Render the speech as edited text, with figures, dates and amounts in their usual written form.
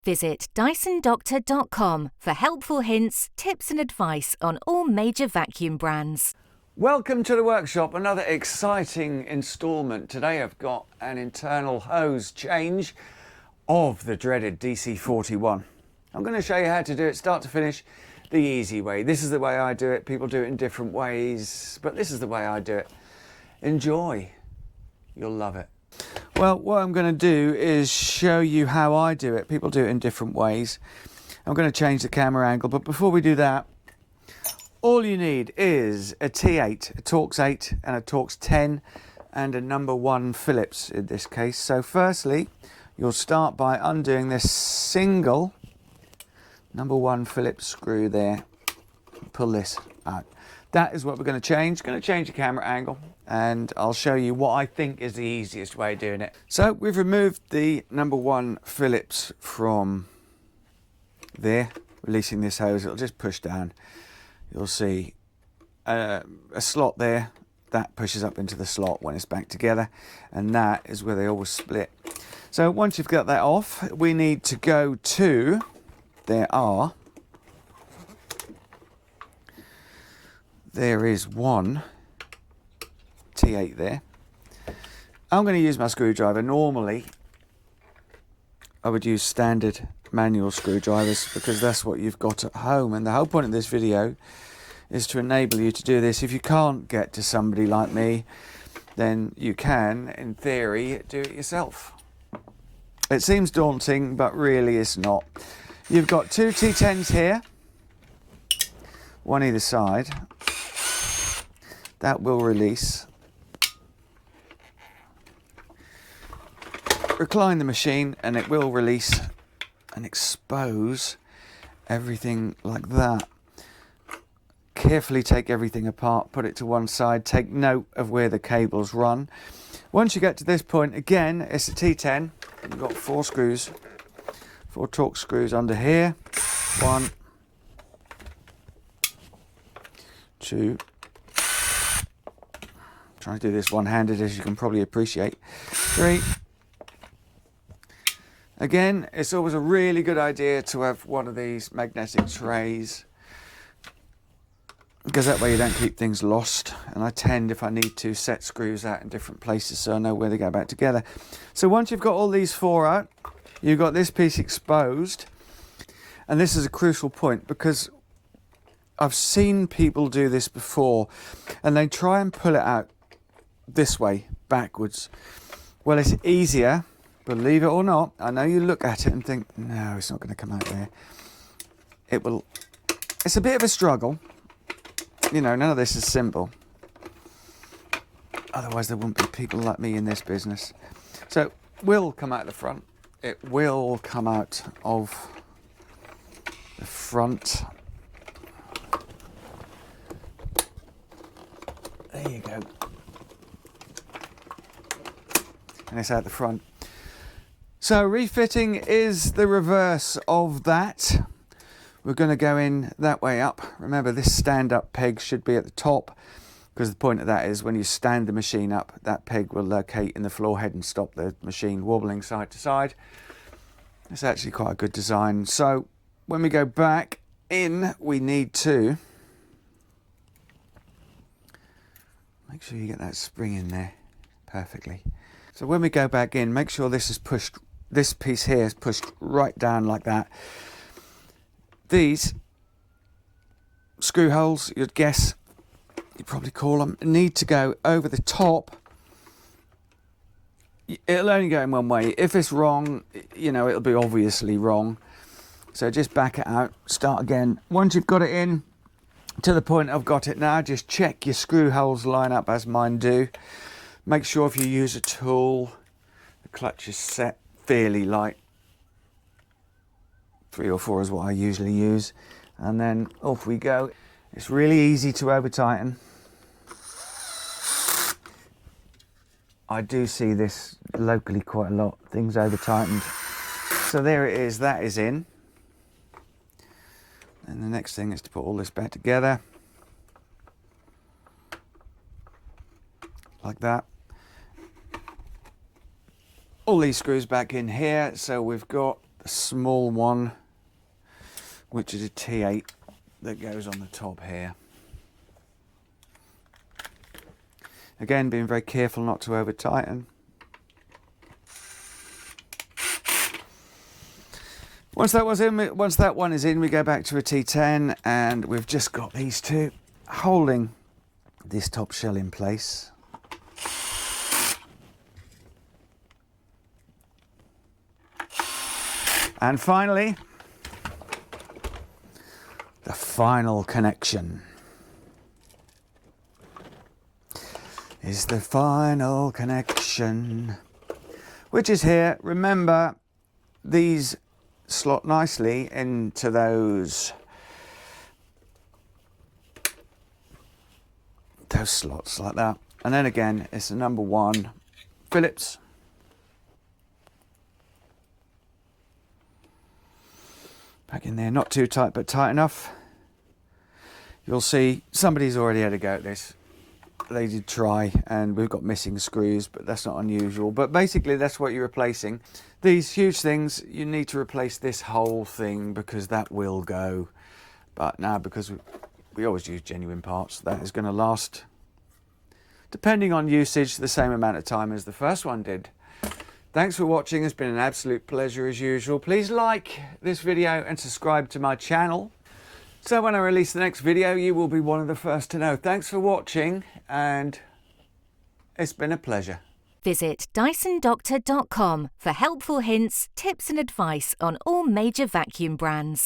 Visit DysonDoctor.com for helpful hints, tips and advice on all major vacuum brands. Welcome to the workshop, another exciting instalment. Today I've got an internal hose change of the dreaded DC41. I'm going to show you how to do it start to finish the easy way. This is the way I do it. People do it in different ways, but this is the way I do it. Enjoy. You'll love it. Well, what I'm going to do is show you how I do it. People do it in different ways. I'm going to change the camera angle, but before we do that, all you need is a T8, a Torx 8 and a Torx 10 and a number 1 Phillips in this case. So firstly, you'll start by undoing this single number 1 Phillips screw there. Pull this out. That is what we're going to change. Going to change the camera angle and I'll show you what I think is the easiest way of doing it. So we've removed the number 1 Phillips from there, releasing this hose. It'll just push down. You'll see a slot there that pushes up into the slot when it's back together, and that is where they always split. So once you've got that off, we need to go to, there is one T8 there. I'm going to use my screwdriver. Normally I would use standard manual screwdrivers because that's what you've got at home, and the whole point of this video is to enable you to do this. If you can't get to somebody like me, then you can, in theory, do it yourself. It seems daunting, but really it's not. You've got 2 T10s here, one either side. That will release. Recline the machine and it will release and expose everything like that. Carefully take everything apart, put it to one side, take note of where the cables run. Once you get to this point, again, it's a T10. You've got 4 screws, 4 Torx screws under here. 1, 2. Trying to do this one-handed, as you can probably appreciate. 3. Again, it's always a really good idea to have one of these magnetic trays, because that way you don't keep things lost. And I tend, if I need to, set screws out in different places so I know where they go back together. So once you've got all these 4 out, you've got this piece exposed. And this is a crucial point because I've seen people do this before and they try and pull it out this way, backwards. Well, it's easier, believe it or not. I know you look at it and think, no, it's not going to come out there. It will. It's a bit of a struggle. You know, none of this is simple. Otherwise there wouldn't be people like me in this business. So it will come out the front. It will come out of the front. There you go. And it's out the front. So refitting is the reverse of that. We're going to go in that way up. Remember, this stand-up peg should be at the top, because the point of that is when you stand the machine up, that peg will locate in the floor head and stop the machine wobbling side to side. It's actually quite a good design. So when we go back in, we need to make sure you get that spring in there perfectly. So when we go back in, make sure this is pushed, this piece here is pushed right down like that. These screw holes, you'd guess, you'd probably call them, need to go over the top. It'll only go in one way. If it's wrong, you know, it'll be obviously wrong. So just back it out, start again. Once you've got it in to the point I've got it now, just check your screw holes line up as mine do. Make sure if you use a tool, the clutch is set fairly light. 3 or 4 is what I usually use. And then off we go. It's really easy to over tighten. I do see this locally quite a lot, things over tightened. So there it is, that is in. And the next thing is to put all this back together. Like that. All these screws back in here, so we've got the small one, which is a T8 that goes on the top here. Again, being very careful not to over tighten. Once that one is in, we go back to a T10, and we've just got these two holding this top shell in place. And finally, the final connection is the final connection, which is here. Remember, these slot nicely into those slots like that. And then again, it's a number 1 Phillips. Back in there, not too tight, but tight enough. You'll see somebody's already had a go at this. They did try, and we've got missing screws, but that's not unusual. But basically, that's what you're replacing. These huge things, you need to replace this whole thing because that will go. But now, because we always use genuine parts, that is going to last, depending on usage, the same amount of time as the first one did. Thanks for watching. It's been an absolute pleasure as usual. Please like this video and subscribe to my channel, so when I release the next video, you will be one of the first to know. Thanks for watching, and it's been a pleasure. Visit DysonDoctor.com for helpful hints, tips and advice on all major vacuum brands.